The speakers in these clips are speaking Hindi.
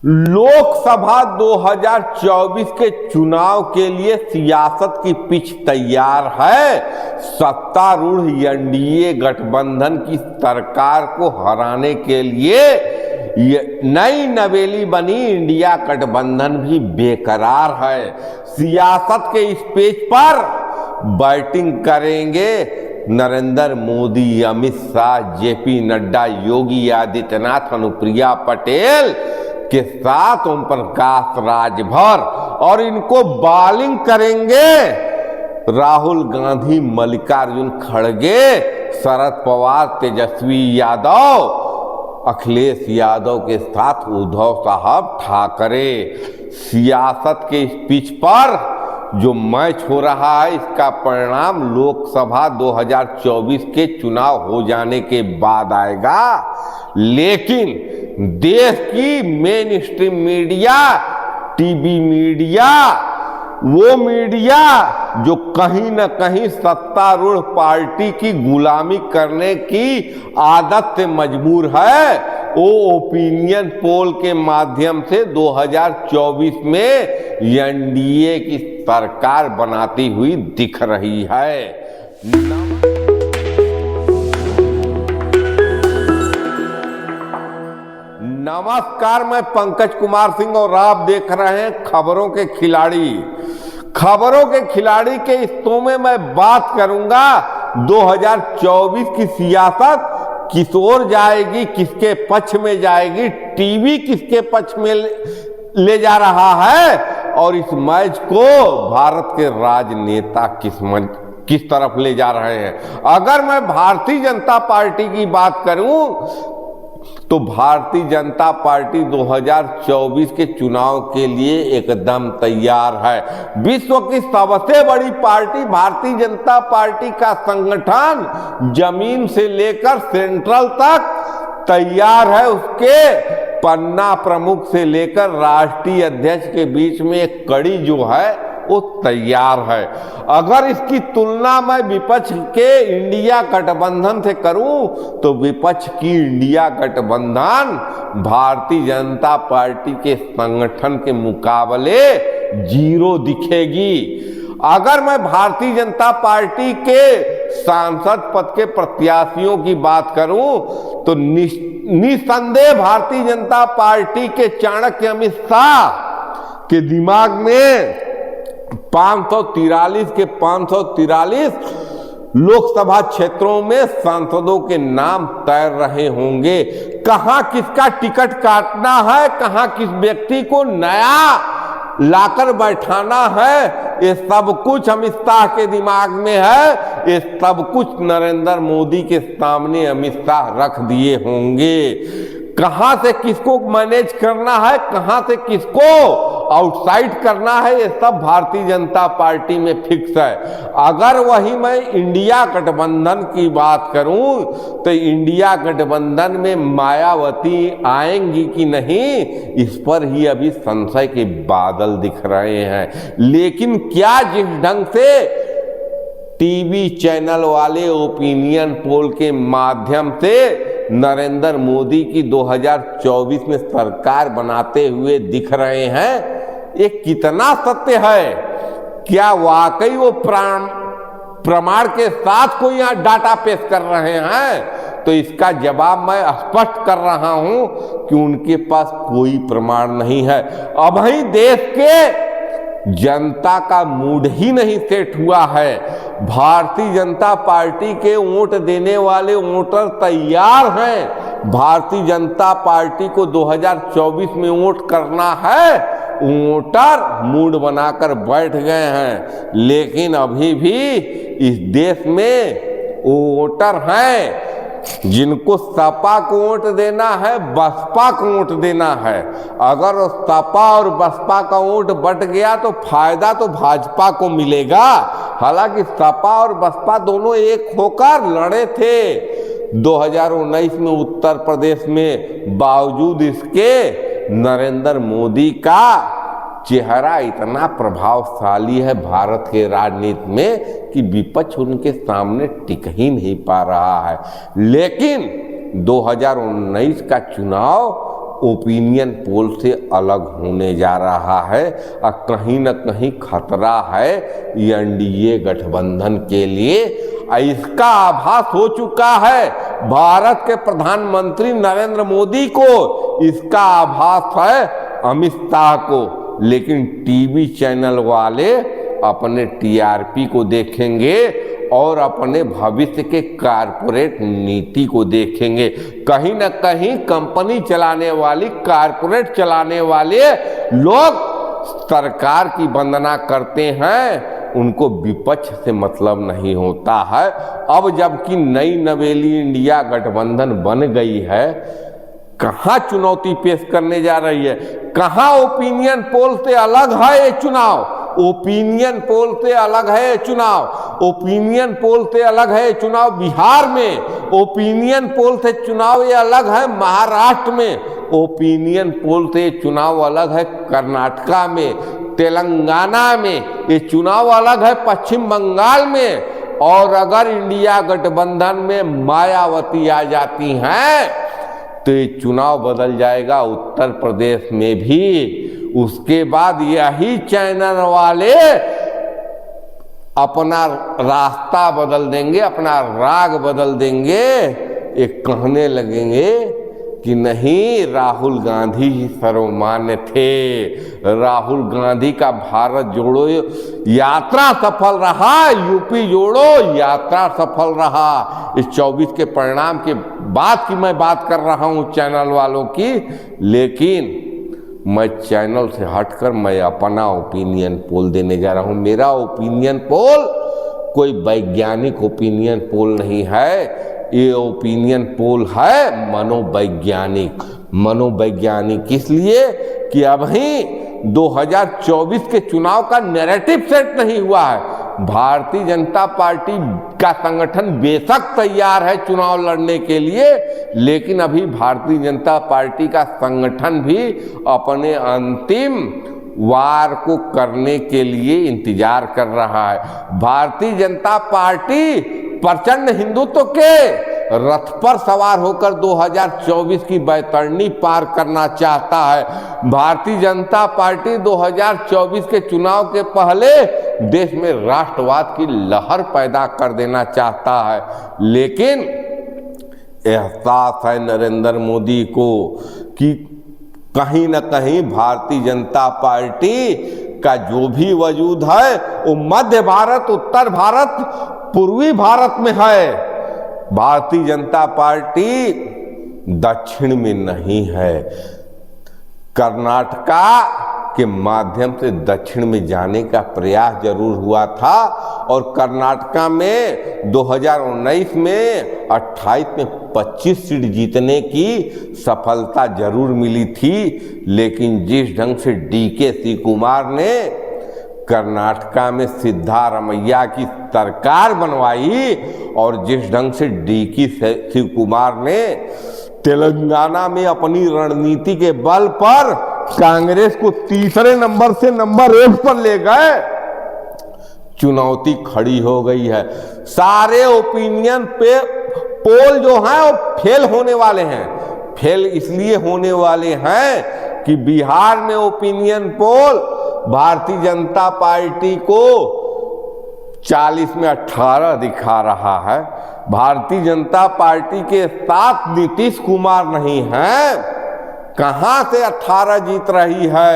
लोकसभा 2024 के चुनाव के लिए सियासत की पिच तैयार है। सत्तारूढ़ एनडीए गठबंधन की सरकार को हराने के लिए नई नवेली बनी इंडिया गठबंधन भी बेकरार है। सियासत के इस पेज पर बैटिंग करेंगे नरेंद्र मोदी, अमित शाह, जेपी नड्डा, योगी आदित्यनाथ, अनुप्रिया पटेल के साथ ओम प्रकाश राजभर, और इनको बॉलिंग करेंगे राहुल गांधी, मल्लिकार्जुन खड़गे, शरद पवार, तेजस्वी यादव, अखिलेश यादव के साथ उद्धव साहब ठाकरे। सियासत के इस पिच पर जो मैच हो रहा है इसका परिणाम लोकसभा 2024 के चुनाव हो जाने के बाद आएगा। लेकिन देश की main stream media, TV media, वो मीडिया जो कहीं न कहीं सत्तारूढ़ पार्टी की गुलामी करने की आदत से मजबूर है, वो ओपिनियन पोल के माध्यम से 2024 में एनडीए की सरकार बनाती हुई दिख रही है। नमस्कार, मैं पंकज कुमार सिंह और आप देख रहे हैं खबरों के खिलाड़ी। खबरों के खिलाड़ी के हिस्सों में मैं बात करूंगा 2024 की सियासत किस ओर जाएगी, किसके पक्ष में जाएगी, टीवी किसके पक्ष में ले जा रहा है, और इस मैच को भारत के राजनेता किस तरफ ले जा रहे हैं। अगर मैं भारतीय जनता पार्टी की बात करूं तो भारतीय जनता पार्टी 2024 के चुनाव के लिए एकदम तैयार है। विश्व की सबसे बड़ी पार्टी भारतीय जनता पार्टी का संगठन जमीन से लेकर सेंट्रल तक तैयार है। उसके पन्ना प्रमुख से लेकर राष्ट्रीय अध्यक्ष के बीच में एक कड़ी जो है वो तैयार है। अगर इसकी तुलना मैं विपक्ष के इंडिया गठबंधन से करूं तो विपक्ष की इंडिया गठबंधन भारतीय जनता पार्टी के संगठन के मुकाबले जीरो दिखेगी। अगर मैं भारतीय जनता पार्टी के सांसद पद के प्रत्याशियों की बात करूं तो निसंदेह भारतीय जनता पार्टी के चाणक्य अमित शाह के दिमाग में 543 के 543 लोकसभा क्षेत्रों में सांसदों के नाम तैर रहे होंगे। कहां किसका टिकट काटना है, कहां किस व्यक्ति को नया लाकर बैठाना है, ये सब कुछ अमित शाह के दिमाग में है। ये सब कुछ नरेंद्र मोदी के सामने अमित शाह रख दिए होंगे। कहां से किसको मैनेज करना है, कहां से किसको आउटसाइड करना है, ये सब भारतीय जनता पार्टी में फिक्स है। अगर वही मैं इंडिया गठबंधन की बात करूं तो इंडिया गठबंधन में मायावती आएंगी कि नहीं, इस पर ही अभी संशय के बादल दिख रहे हैं। लेकिन क्या जिस ढंग से टीवी चैनल वाले ओपिनियन पोल के माध्यम से नरेंद्र मोदी की 2024 में सरकार बनाते हुए दिख रहे हैं, ये कितना सत्य है? क्या वाकई वो प्रमाण के साथ कोई यहाँ डाटा पेश कर रहे हैं? तो इसका जवाब मैं स्पष्ट कर रहा हूं कि उनके पास कोई प्रमाण नहीं है। अब ही देश के जनता का मूड ही नहीं सेट हुआ है। भारतीय जनता पार्टी के वोट देने वाले वोटर तैयार हैं। भारतीय जनता पार्टी को 2024 में वोट करना है, वोटर मूड बनाकर बैठ गए हैं। लेकिन अभी भी इस देश में वोटर हैं जिनको सपा को वोट देना है, बसपा को वोट देना है। अगर सपा और बसपा का वोट बट गया तो फायदा तो भाजपा को मिलेगा। हालांकि सपा और बसपा दोनों एक होकर लड़े थे 2019 में उत्तर प्रदेश में। बावजूद इसके नरेंद्र मोदी का चेहरा इतना प्रभावशाली है भारत के राजनीति में कि विपक्ष उनके सामने टिक ही नहीं पा रहा है। लेकिन 2019 का चुनाव ओपिनियन पोल से अलग होने जा रहा है और कहीं न कहीं खतरा है ये एनडीए गठबंधन के लिए। इसका आभास हो चुका है भारत के प्रधानमंत्री नरेंद्र मोदी को, इसका आभास है अमित शाह को, लेकिन टीवी चैनल वाले अपने टीआरपी को देखेंगे और अपने भविष्य के कारपोरेट नीति को देखेंगे। कहीं न कहीं कंपनी चलाने वाली, कारपोरेट चलाने वाले लोग सरकार की वंदना करते हैं, उनको विपक्ष से मतलब नहीं होता है। अब जबकि नई नवेली इंडिया गठबंधन बन गई है, कहाँ चुनौती पेश करने जा रही है, कहाँ ओपिनियन पोल से अलग है ये चुनाव, ओपिनियन पोल से अलग है ये चुनाव, ओपिनियन पोल से अलग है ये चुनाव बिहार में, ओपिनियन पोल से चुनाव ये अलग है महाराष्ट्र में, ओपिनियन पोल से चुनाव अलग है कर्नाटका में, तेलंगाना में, ये चुनाव अलग है पश्चिम बंगाल में। और अगर इंडिया गठबंधन में मायावती आ जाती हैं तो ये चुनाव बदल जाएगा उत्तर प्रदेश में भी। उसके बाद यही चैनल वाले अपना रास्ता बदल देंगे, अपना राग बदल देंगे, ये कहने लगेंगे कि नहीं राहुल गांधी ही सर्वमान्य थे, राहुल गांधी का भारत जोड़ो यात्रा सफल रहा, यूपी जोड़ो यात्रा सफल रहा। इस 24 के परिणाम के बाद की मैं बात कर रहा हूं चैनल वालों की, लेकिन मैं चैनल से हटकर मैं अपना ओपिनियन पोल देने जा रहा हूं। मेरा ओपिनियन पोल कोई वैज्ञानिक ओपिनियन पोल नहीं है, ये ओपिनियन पोल है मनोवैज्ञानिक। मनोवैज्ञानिक इसलिए कि अभी 2024 के चुनाव का नैरेटिव सेट नहीं हुआ है। भारतीय जनता पार्टी का संगठन बेशक तैयार है चुनाव लड़ने के लिए, लेकिन अभी भारतीय जनता पार्टी का संगठन भी अपने अंतिम वार को करने के लिए इंतजार कर रहा है। भारतीय जनता पार्टी प्रचंड हिंदुत्व के रथ पर सवार होकर 2024 की बैतरणी पार करना चाहता है। भारतीय जनता पार्टी 2024 के चुनाव के पहले देश में राष्ट्रवाद की लहर पैदा कर देना चाहता है, लेकिन एहसास है नरेंद्र मोदी को कि कहीं न कहीं भारतीय जनता पार्टी का जो भी वजूद है वो मध्य भारत, उत्तर भारत, पूर्वी भारत में है। भारतीय जनता पार्टी दक्षिण में नहीं है। कर्नाटका के माध्यम से दक्षिण में जाने का प्रयास जरूर हुआ था और कर्नाटका में 2019 में 28 में 25 सीट जीतने की सफलता जरूर मिली थी, लेकिन जिस ढंग से डीके शिव कुमार ने कर्नाटका में सिद्धारमैया की सरकार बनवाई और जिस ढंग से डीके शिव कुमार ने तेलंगाना में अपनी रणनीति के बल पर कांग्रेस को तीसरे नंबर से नंबर 1 पर ले गए, चुनौती खड़ी हो गई है। सारे ओपिनियन पे पोल जो हैं वो फेल होने वाले हैं। फेल इसलिए होने वाले हैं कि बिहार में opinion poll Bharatiya Janata party को 40 में 18 दिखा रहा है। भारतीय जनता पार्टी के साथ नीतीश कुमार नहीं है, कहां से 18 जीत रही है।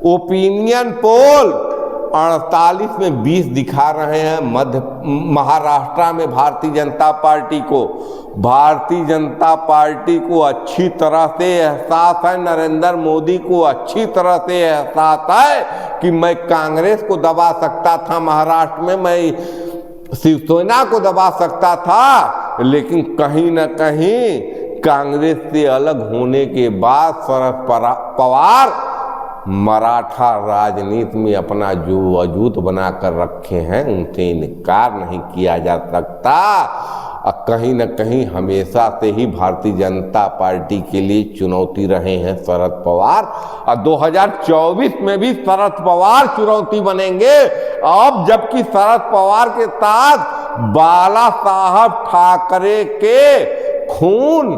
ओपिनियन पोल 48 में 20 दिखा रहे हैं महाराष्ट्र में भारतीय जनता पार्टी को। भारतीय जनता पार्टी को अच्छी तरह से एहसास है, नरेंद्र मोदी को अच्छी तरह से एहसास है कि मैं कांग्रेस को दबा सकता था महाराष्ट्र में, मैं शिवसेना को दबा सकता था, लेकिन कहीं न कहीं कांग्रेस से अलग होने के बाद शरद पवार मराठा राजनीति में अपना जो वजूद बनाकर रखे हैं उनसे इनकार नहीं किया जा सकता। कहीं न कहीं हमेशा से ही भारतीय जनता पार्टी के लिए चुनौती रहे हैं शरद पवार और 2024 में भी शरद पवार चुनौती बनेंगे। अब जबकि शरद पवार के साथ बाला साहब ठाकरे के खून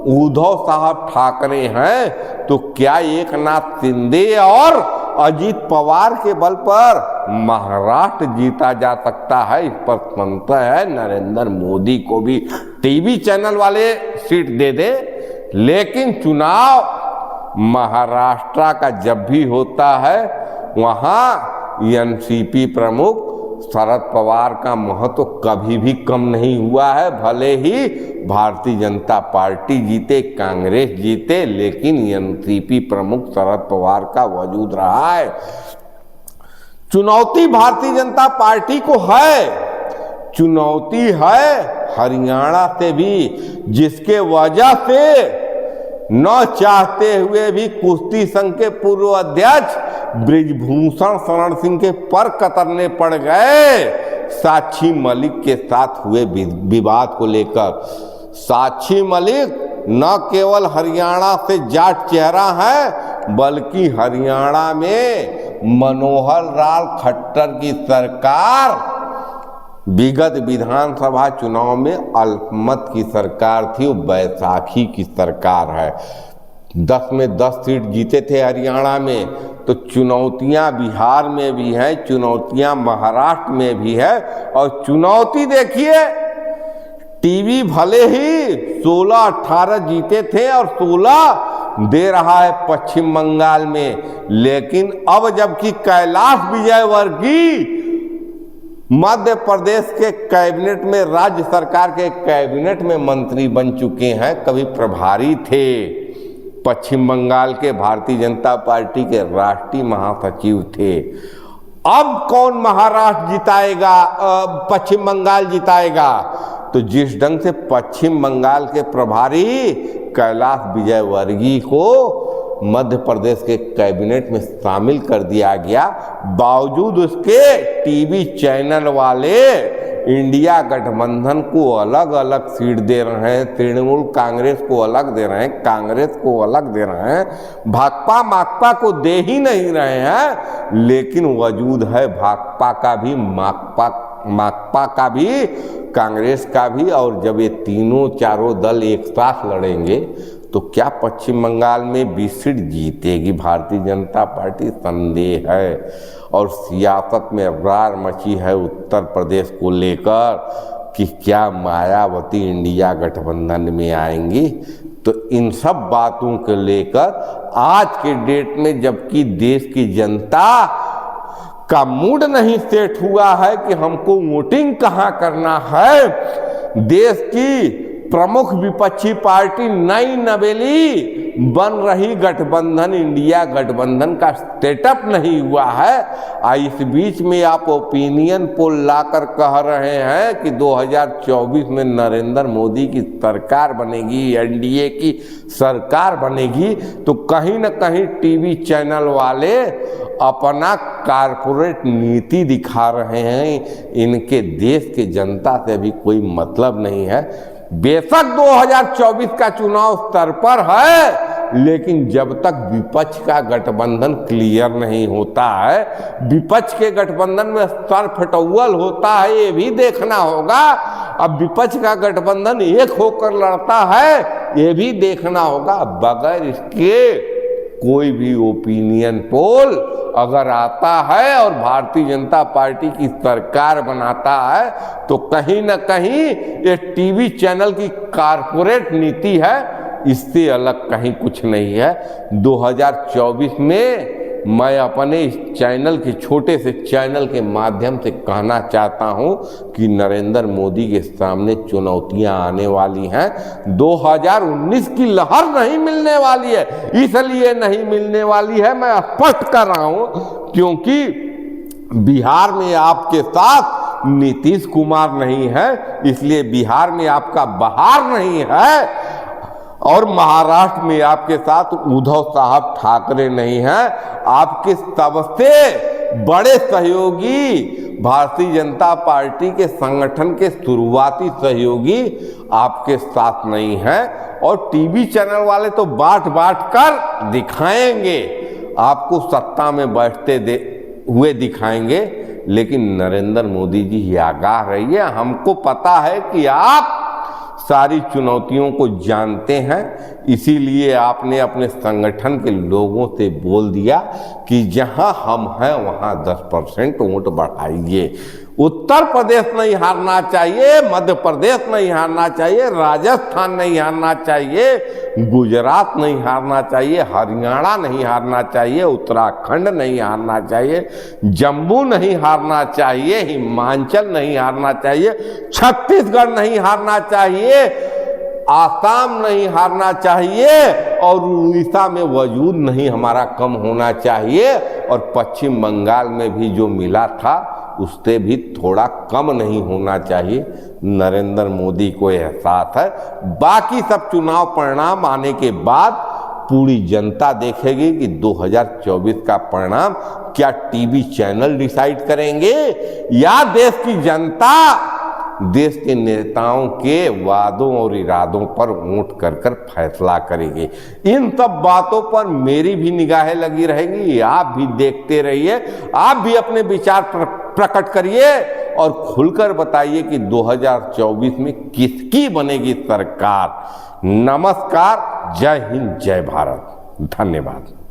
उद्धव साहब ठाकरे हैं तो क्या एक नाथ शिंदे और अजीत पवार के बल पर महाराष्ट्र जीता जा सकता है? इस पर संशय है। नरेंद्र मोदी को भी टीवी चैनल वाले सीट दे दे, लेकिन चुनाव महाराष्ट्र का जब भी होता है वहां एनसीपी प्रमुख शरद पवार का महत्व कभी भी कम नहीं हुआ है। भले ही भारतीय जनता पार्टी जीते, कांग्रेस जीते, लेकिन एनसीपी प्रमुख शरद पवार का वजूद रहा है। चुनौती भारतीय जनता पार्टी को है, चुनौती है हरियाणा से भी, जिसके वजह से न चाहते हुए भी कुश्ती संघ के पूर्व अध्यक्ष बृजभूषण शरण सिंह के पर कतरने पड़ गए साक्षी मलिक के साथ हुए विवाद को लेकर। साक्षी मलिक न केवल हरियाणा से जाट चेहरा है, बल्कि हरियाणा में मनोहर लाल खट्टर की सरकार विगत विधानसभा चुनाव में अल्पमत की सरकार थी, वो बैसाखी की सरकार है। 10 में 10 सीट जीते थे हरियाणा में। तो चुनौतियां बिहार में भी हैं, चुनौतियां महाराष्ट्र में भी है। और चुनौती देखिए, टीवी भले ही 16-18 जीते थे और 16 दे रहा है पश्चिम बंगाल में, लेकिन अब जबकि कैलाश विजयवर्गीय मध्य प्रदेश के कैबिनेट में, राज्य सरकार के कैबिनेट में मंत्री बन चुके हैं, कभी प्रभारी थे, पश्चिम बंगाल के भारतीय जनता पार्टी के राष्ट्रीय महासचिव थे। अब कौन महाराष्ट्र जिताएगा, पश्चिम बंगाल जिताएगा? तो जिस ढंग से पश्चिम बंगाल के प्रभारी कैलाश विजयवर्गीय को मध्य प्रदेश के कैबिनेट में शामिल कर दिया गया, बावजूद उसके टीवी चैनल वाले इंडिया गठबंधन को अलग अलग सीट दे रहे हैं, तृणमूल कांग्रेस को अलग दे रहे हैं, कांग्रेस को अलग दे रहे हैं, भाकपा माकपा को दे ही नहीं रहे हैं। लेकिन वजूद है भाकपा का भी, माकपा का भी, कांग्रेस का भी। और जब ये तीनों चारों दल एक साथ लड़ेंगे तो क्या पश्चिम बंगाल में 20 सीट जीतेगी भारतीय जनता पार्टी? संदेह है। और सियासत में रार मची है उत्तर प्रदेश को लेकर कि क्या मायावती इंडिया गठबंधन में आएंगी। तो इन सब बातों को लेकर आज के डेट में, जबकि देश की जनता का मूड नहीं सेट हुआ है कि हमको वोटिंग कहाँ करना है, देश की प्रमुख विपक्षी पार्टी नई नवेली बन रही गठबंधन, इंडिया गठबंधन का सेटअप नहीं हुआ है। इस बीच में आप ओपिनियन पोल लाकर कह रहे हैं कि 2024 में नरेंद्र मोदी की सरकार बनेगी, एनडीए की सरकार बनेगी। तो कहीं न कहीं टीवी चैनल वाले अपना कारपोरेट नीति दिखा रहे हैं, इनके देश के जनता से भी कोई मतलब नहीं है। बेशक 2024 का चुनाव स्तर पर है, लेकिन जब तक विपक्ष का गठबंधन क्लियर नहीं होता है, विपक्ष के गठबंधन में स्तर फटौल होता है, ये भी देखना होगा। अब विपक्ष का गठबंधन एक होकर लड़ता है, ये भी देखना होगा। बगैर इसके कोई भी ओपिनियन पोल अगर आता है और भारतीय जनता पार्टी की सरकार बनाता है, तो कहीं न कहीं ये टीवी चैनल की कारपोरेट नीति है, इससे अलग कहीं कुछ नहीं है। 2024 में मैं अपने इस चैनल के, छोटे से चैनल के माध्यम से कहना चाहता हूं कि नरेंद्र मोदी के सामने चुनौतियां आने वाली हैं। 2019 की लहर नहीं मिलने वाली है, इसलिए नहीं मिलने वाली है, मैं स्पष्ट कर रहा हूं, क्योंकि बिहार में आपके साथ नीतीश कुमार नहीं है, इसलिए बिहार में आपका बहार नहीं है। और महाराष्ट्र में आपके साथ उद्धव साहब ठाकरे नहीं हैं। आपके सबसे बड़े सहयोगी, भारतीय जनता पार्टी के संगठन के शुरुआती सहयोगी आपके साथ नहीं हैं। और टीवी चैनल वाले तो बांट बांट कर दिखाएंगे, आपको सत्ता में बैठते हुए दिखाएंगे। लेकिन नरेंद्र मोदी जी आगाह रहिए, हमको पता है कि आप सारी चुनौतियों को जानते हैं, इसीलिए आपने अपने संगठन के लोगों से बोल दिया कि जहां हम हैं वहां 10% वोट बढ़ाइए। उत्तर प्रदेश नहीं हारना चाहिए, मध्य प्रदेश नहीं हारना चाहिए, राजस्थान नहीं हारना चाहिए, गुजरात नहीं हारना चाहिए, हरियाणा नहीं हारना चाहिए, उत्तराखंड नहीं हारना चाहिए, जम्मू नहीं हारना चाहिए, हिमाचल नहीं हारना चाहिए, छत्तीसगढ़ नहीं हारना चाहिए, आसाम नहीं हारना चाहिए और उड़ीसा में वजूद नहीं हमारा कम होना चाहिए और पश्चिम बंगाल में भी जो मिला था उससे भी थोड़ा कम नहीं होना चाहिए। नरेंद्र मोदी को एहसास है। बाकी सब चुनाव परिणाम आने के बाद पूरी जनता देखेगी कि 2024 का परिणाम क्या टीवी चैनल डिसाइड करेंगे या देश की जनता देश के नेताओं के वादों और इरादों पर वोट कर कर फैसला करेंगे। इन सब बातों पर मेरी भी निगाहें लगी रहेंगी। आप भी देखते रहिए, आप भी अपने विचार प्रकट करिए और खुलकर बताइए कि 2024 में किसकी बनेगी सरकार। नमस्कार, जय हिंद, जय भारत, धन्यवाद।